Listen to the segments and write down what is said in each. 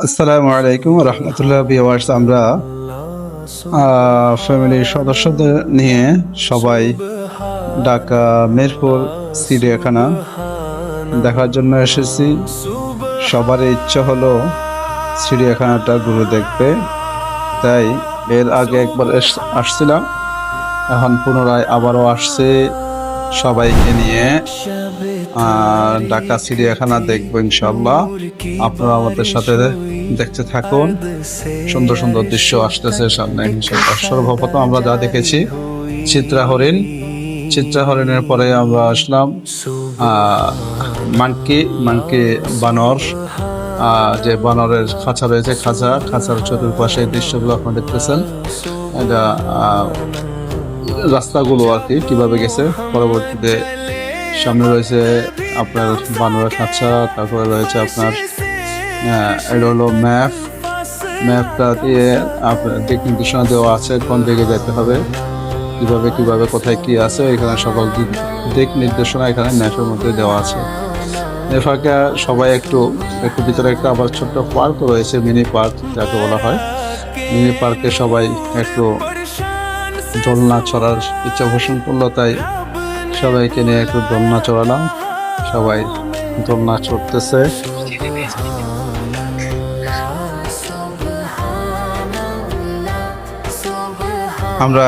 আসসালামু আলাইকুম রহমতুল্লাহ ভিউয়ার্স। আমরা ফ্যামিলির সদস্যদের নিয়ে সবাই ঢাকা মিরপুর চিড়িয়াখানা দেখার জন্য এসেছি। সবারই ইচ্ছা হলো চিড়িয়াখানাটা ঘুরে দেখবে, তাই এর আগে একবার আসছিলাম, এখন পুনরায় আবারও আসছে সবাইকে নিয়ে ঢাকা চিড়িয়াখানা দেখবো ইনশাল্লাহ। আপনারা আমাদের সাথে দেখতে থাকুন, সুন্দর সুন্দর দৃশ্য আসতেছে সামনে ইনশাল্লাহ। সর্বপ্রথম আমরা যা দেখেছি চিত্রা হরিণ, চিত্রা হরিণের পরে আমরা আসলাম মানকি বানর, যে বানরের খাঁচা রয়েছে, খাঁচার চতুর্পাশে দৃশ্যগুলো আপনারা দেখতেছেন। এটা রাস্তাগুলো আর কি কিভাবে গেছে। পরবর্তীতে সামনে রয়েছে আপনার বানরের খাঁচা, তারপরে রয়েছে আপনার এটা হলো ম্যাপটা দিয়ে আপনার দিক নির্দেশনা দেওয়া আছে, কোন দিকে যেতে হবে, কিভাবে কোথায় কি আছে, এখানে সকল দিক নির্দেশনা এখানে ম্যাপের মধ্যে দেওয়া আছে। এর ফাঁকে সবাই একটু ভিতরে একটা আবার ছোট্ট পার্ক রয়েছে, মিনি পার্ক যাকে বলা হয়। মিনি পার্কে সবাই একটু দোলনা চড়ার ইচ্ছা পোষণ করলো, তাই সবাইকে নিয়ে একটু দোলনা চড়ালাম। সবাই দোলনা চড়তেছে। আমরা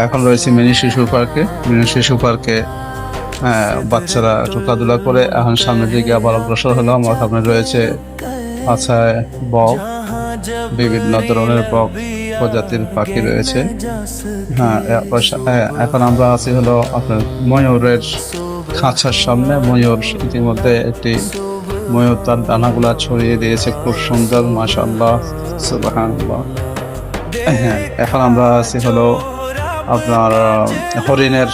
এখন রয়েছি মিনি শিশু পার্কে বাচ্চারা খেলাধুলা করে এখন সামনের দিকে আবার অগ্রসর হলো। আমার সামনে রয়েছে বক, বিভিন্ন ধরনের বক প্রজাতির পাখি রয়েছে। এখন আমরা আছি হলো আপনার ময়ূরের খাঁচার সামনে। ময়ূর ইতিমধ্যে একটি ময়ূর তার দানাগুলা ছড়িয়ে দিয়েছে, খুব সুন্দর, মাশাআল্লাহ, সুবহানাল্লাহ। এখন আমরা আছি হলো আপনার হরিণের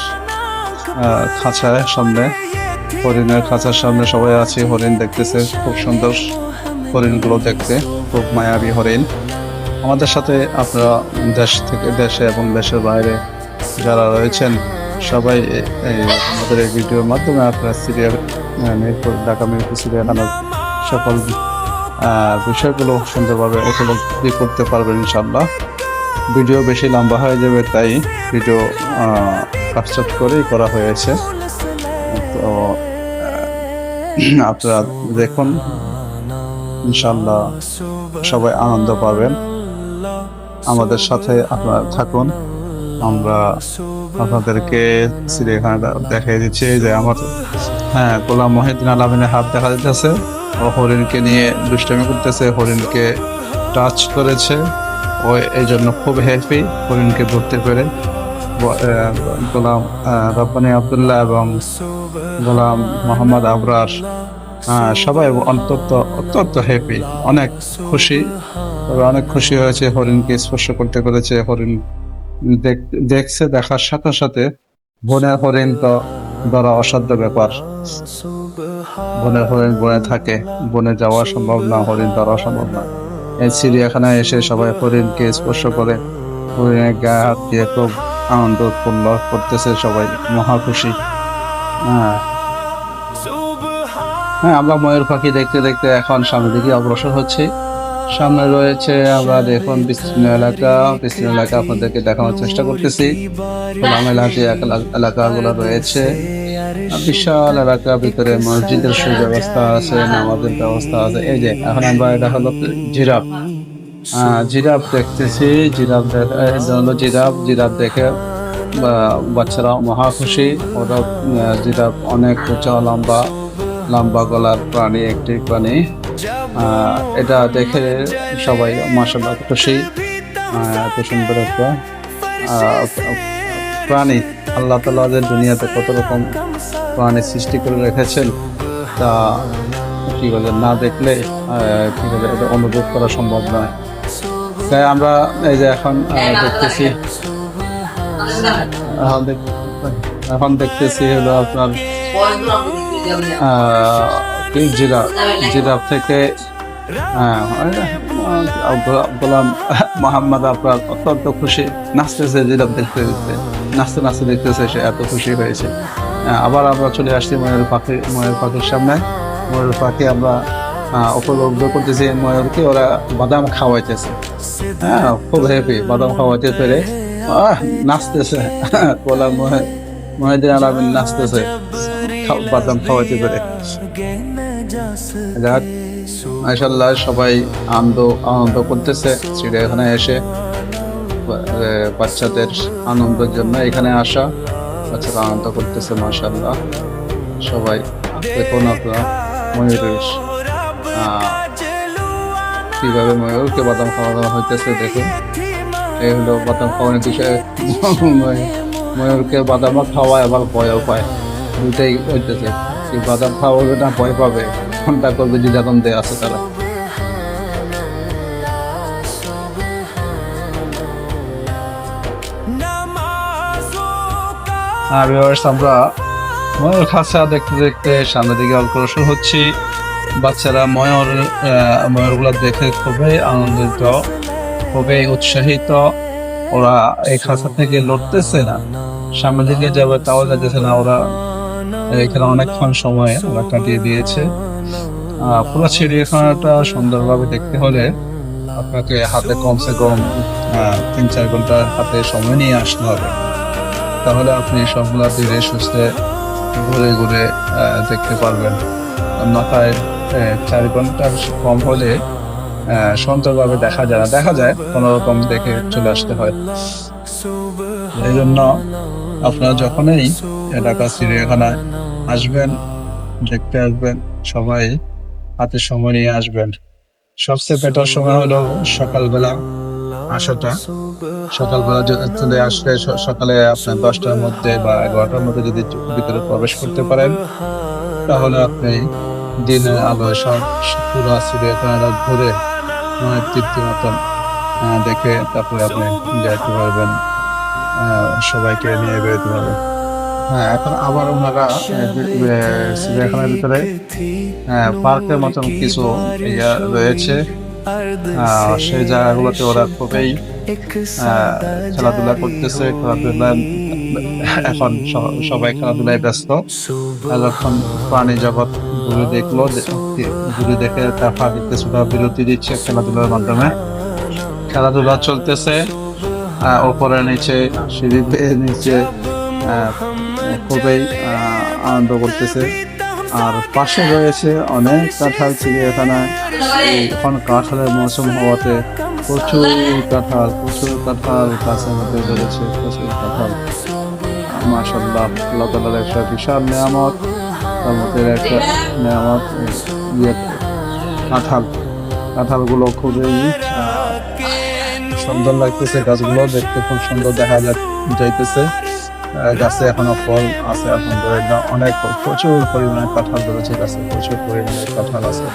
খাঁচার সামনে সবাই আছি। হরিণ দেখতেছে, খুব সুন্দর হরিণগুলো দেখতে, খুব মায়াবী হরিণ। আমাদের সাথে আপনারা দেশে এবং দেশের বাইরে যারা রয়েছেন সবাই আমাদের এই ভিডিওর মাধ্যমে আপনারা ঢাকা মিরপুর চিড়িয়াখানার সকল বিষয়গুলো সুন্দরভাবে উপলব্ধি করতে পারবেন ইনশাল্লাহ। ভিডিও বেশি লম্বা হয়ে যাবে, তাই ভিডিও কাটছাট করেই করা হয়েছে। তো আপনারা দেখুন, ইনশাল্লাহ সবাই আনন্দ পাবেন। আমাদের সাথে আপনারা থাকুন। আমরা আপনাদেরকে চিড়িয়াখানাটা দেখিয়ে দিচ্ছি যে আমার গোলাম মহিউদ্দিন আলামিনের হাত দেখা যাচ্ছে। ও হরিণকে নিয়ে দুষ্টামি করতেছে, হরিণকে টাচ করেছে, ও এই জন্য খুব হ্যাপি হরিণকে ধরতে পেরে। গোলাম রব্বানী আব্দুল্লাহ এবং গোলাম মোহাম্মদ আবরার সবাই অত্যন্ত হ্যাপি, অনেক খুশি হয়েছে হরিণকে স্পর্শ করতে পেরেছে। হরিণ দেখছে, দেখার সাথে সাথে বনের হরিণ তো ধরা অসাধ্য ব্যাপার। বনের হরিণ বনে থাকে, বনে যাওয়া সম্ভব না, হরিণ ধরা সম্ভব না। এই চিড়িয়াখানায় এসে সবাই হরিণকে স্পর্শ করে, হরিণের গায়ে হাত দিয়ে খুব আনন্দ উৎপন্ন করতেছে, সবাই মহা খুশি। আমরা ময়ূর পাখি দেখতে দেখতে এখন সামনের দিকে অগ্রসর হচ্ছি। সামনে রয়েছে আমরা দেখুন বিস্তীর্ণ এলাকা আপনাদেরকে দেখানোর চেষ্টা করতেছি। এলাকাগুলো রয়েছে, বিশাল এলাকার ভিতরে মসজিদের সুব্যবস্থা আছে, নামাজের ব্যবস্থা আছে। এই যে এখন আমরা এটা হলো জিরাফ দেখতেছি। জিরাফ দেখে বাচ্চারা মহা খুশি। ওরা জিরাফ অনেক উঁচা লম্বা গলার প্রাণী, একটি প্রাণী। এটা দেখে সবাই মাশাআল্লাহ খুশি। এত সুন্দর একটা প্রাণী। আল্লাহ তাআলা যে দুনিয়াতে কত রকম প্রাণী সৃষ্টি করে রেখেছেন, তা কি বলে না দেখলে এটা অনুভব করা সম্ভব নয়। তাই আমরা এই যে এখন দেখতেছি হলো আপনার জিরাফ থেকে গোলাম মোহাম্মদ আবরার অত্যন্ত খুশি, নাচতেছে, জিরাফ নাচতে দেখতেছে, সে এত খুশি হয়েছে। আবার আমরা চলে আসছি ময়ূর পাখির সামনে। ময়ূর পাখি আমরা উপলব্ধ করতেছি ময়ূরকে ওরা বাদাম খাওয়াইতেছে। হ্যাঁ, খুব হ্যাপি, বাদাম খাওয়াইতে পেরে নাচতেছে। বলা মহিউদ্দিন আলামিন নাচতেছে বাদাম খাওয়াইতে পেরে। যাক, মাশাআল্লাহ সবাই আনন্দ করতেছে চিড়িয়াখানায় এসে। বাচ্চাদের আনন্দের জন্য এখানে আসা, বাচ্চারা আনন্দ করতেছে মাশাআল্লাহ। সবাই দেখুন আপনারা ময়ূরের কিভাবে ময়ূরকে বাদাম খাওয়ানো হইতেছে দেখুন। এই হলো বাদাম খাওয়ানোর বিষয়ে। ময়ূরকে বাদামও খাওয়ায় আবার ভয়ও পায়, দুটাই হইতেছে। কি বাদাম খাওয়াবে না ভয় পাবে, কোনটা করবে দ্বিধাদ্বন্দ্বে আছে তারা। আমরা ময়ূর খাঁচা দেখতে দেখতে সামনের দিকে অগ্রসর হচ্ছি। বাচ্চারা ময়ূরগুলো দেখে খুবই আনন্দিত, খুবই উৎসাহিত। ওরা এই খাঁচা থেকে লড়তেছে না, সামনের দিকে যাবে তাও যাচ্ছে না। ওরা এখানে অনেকক্ষণ সময় ওরা কাটিয়ে দিয়েছে। পুরো চিড়িয়াখানাটা সুন্দরভাবে দেখতে হলে আপনাকে হাতে কমসে কম 3-4 ঘন্টা হাতে সময় নিয়ে আসতে হবে। তাহলে আপনি সবগুলা ধীরে সুস্থে ঘুরে ঘুরে দেখতে পারবেন। মাথায় 4 ঘন্টার কম হলে সুন্দরভাবে দেখা যায় কোনো রকম দেখে চলে আসতে হয়। এই জন্য আপনারা যখনই ঢাকা চিড়িয়াখানায় আসবেন, দেখতে আসবেন, সবাই হাতে সময় নিয়ে আসবেন। সবচেয়ে বেটার সময় হলো সকালবেলা আসাটা। সকালবেলা চলে আসলে সকালে আপনার 10টার মধ্যে বা 11টার মধ্যে যদি ভিতরে প্রবেশ করতে পারেন, তাহলে আপনি দিনের আলোয় সব পুরো চিড়িয়াখানাটা ঘুরে তৃপ্তি মতন দেখে তারপরে আপনি যেতে পারবেন, সবাইকে নিয়ে বেরোতে পারবেন। হ্যাঁ, এখন আবার ওনারা চিড়িয়াখানার ভিতরে পার্কের মতন কিছু রয়েছে। সেই জায়গাগুলোতে ওরা খুবই খেলাধুলা করতেছে। এখন সবাই খেলাধুলায় ব্যস্ত। এখন প্রাণী জগৎ ঘুরে দেখে তারপর কিছুটা বিরতি দিচ্ছে খেলাধুলার মাধ্যমে। খেলাধুলা চলতেছে ওপরে নিচে, সিঁড়ি বেয়ে নিচে, খুবই আনন্দ করতেছে। আর পাশে রয়েছে অনেক কাঁঠাল চিড়িয়াখানায়। এখন কাঁঠালের মৌসুম হওয়াতে প্রচুর কাঁঠাল গাছের মধ্যে ধরেছে, প্রচুর কাঁঠাল। মাশাআল্লাহ, আল্লাহ তাআলার একটা বিশাল নেয়ামত, তার মধ্যে একটা নেয়ামত কাঁঠালগুলো খুবই সুন্দর লাগতেছে। গাছগুলো দেখতে খুব সুন্দর দেখা যাইতেছে। গাছে এখনো ফল আছে, আলহামদুলিল্লাহ। প্রচুর পরিমাণে কাঁঠাল ধরেছে গাছে, প্রচুর পরিমাণে কাঁঠাল আছে।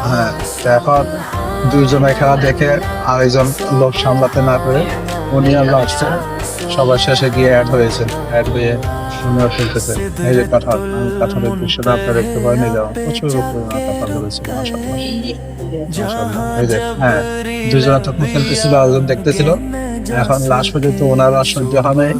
হ্যাঁ, এখন 2 জনের খেলা দেখে আরেকজন লোক সামলাতে না পেরে উনি আর লাস্টে সবার শেষে গিয়ে অ্যাড হয়ে সুন্দর খেলতেছে। এই যে কাঁঠালের দৃশ্যটা আপনারা দেখতে পারেন। এই যেমন প্রচুর পরিমাণে কাঁঠাল ধরেছিল। এই যে 2 জনে তখন খেলতেছিল, আরেকজন দেখতেছিল। এখন লাস্ট পর্যন্ত ওনার আর সহ্য হয় নাই।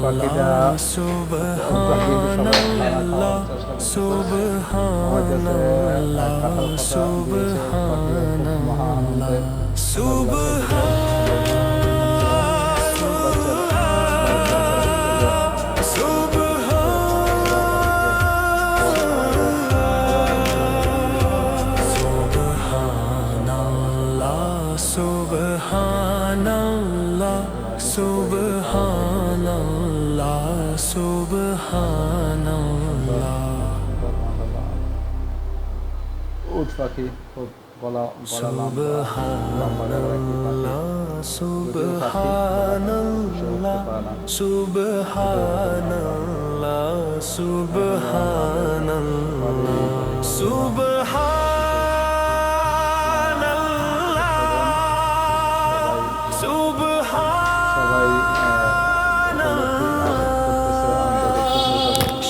পাখিটা Subhanallah, Subhanallah. উট পাখি খুব গলা লম্বা গলার একটি পাখি, যদিও পাখি সে উঠতে পারে না। সবাই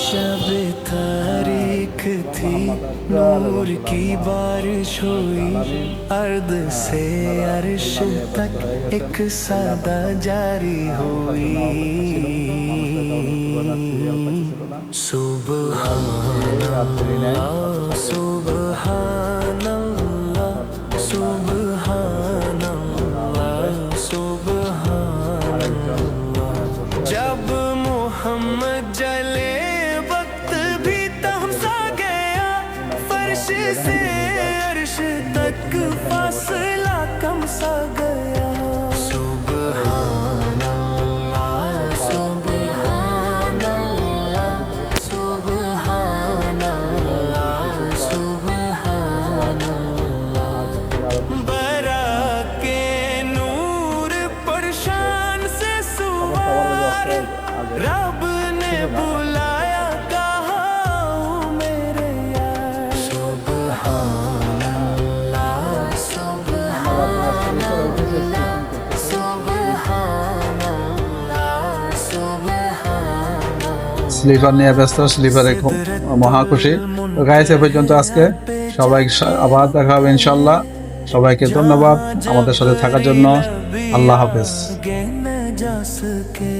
शब तारीख थी नूर की बारिश हुई अर्द से अर्श तक एक सदा जारी हुई सुबहानल्लाह सुबहानल्लाह सुबहानल्लाह सुबहानल्लाह जब मोहम्मद जले वक्त भी तमसा गया फर्श से अर्श तक फासला कम सा गया सुबहानल्लाह सुबहानल्लाह सुबहानल्लाह सुबहानल्लाह बरा के नूर पर शान से सुवार रब ने बुलाया कहा मेरे यार सुबहानल्लाह सुबहानल्लाह सुबहानल्लाह सुबहानल्लाह স্লিপার নিয়ে ব্যস্ত, স্লিপারে খুব মহা খুশি। তো গাইস, এ পর্যন্ত আজকে। সবাই আবার দেখা হবে ইনশাল্লাহ। সবাইকে ধন্যবাদ আমাদের সাথে থাকার জন্য। আল্লাহ হাফেজ। आगे न जा सके